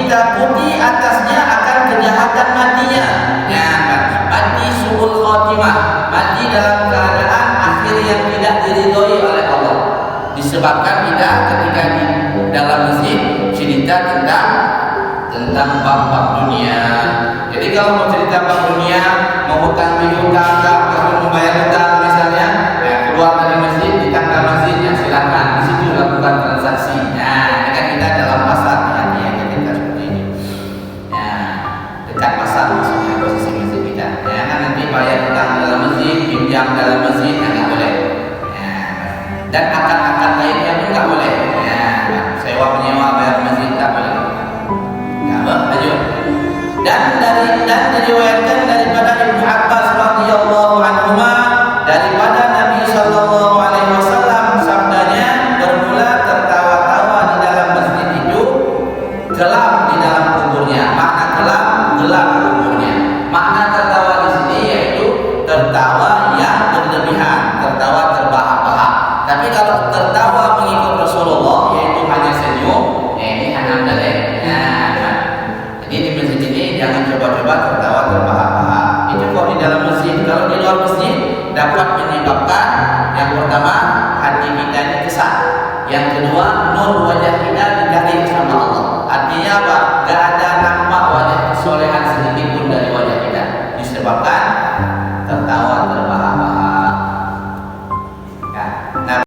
ditakuti atasnya akan kejahatan matinya. Ya, mati su'ul khotimah, mati dalam keadaan akhir yang tidak diridhoi oleh Allah. Disebabkan kita ketika di dalam masjid cerita tentang bab-bab dunia. Jadi kalau mau cerita bab dunia, mau hutang piutang, kalau membayar hutang misalnya, ya keluar dari masjid, di tangga masjid, ya silakan. Di situ lakukan transaksi. Nah, ini kan kita dalam pasar, ya kita seperti ini. Ya, dekat pasar maksudnya posisi masjid kita. Ya kan nanti bayar hutang dalam masjid, pinjam dalam masjid, nggak boleh. Ya, dan akad-akad lainnya pun nggak boleh. Ya, sewa menyewa bayar masjid nggak boleh. Lanjut. Dan diriwayatkan daripada Ibnu Abbas radhiyallahu anhuma daripada Nabi sallallahu alaihi wasallam sabdanya, bermula tertawa-tawa di dalam masjid itu gelap di dalam kuburnya. Makna gelap kuburnya. Makna tertawa di sini yaitu tertawa yang berlebihan, tertawa terbahak-bahak. Tapi kalau tertawa mengikut Rasulullah yaitu hanya senyum, ini hanam dalek. Jadi di masjid ini jangan coba-coba tertawa terbahak-bahak. Itu kalau di dalam masjid. Kalau di luar masjid dapat menyebabkan yang pertama hati kita ini kesal, yang kedua nur wajah kita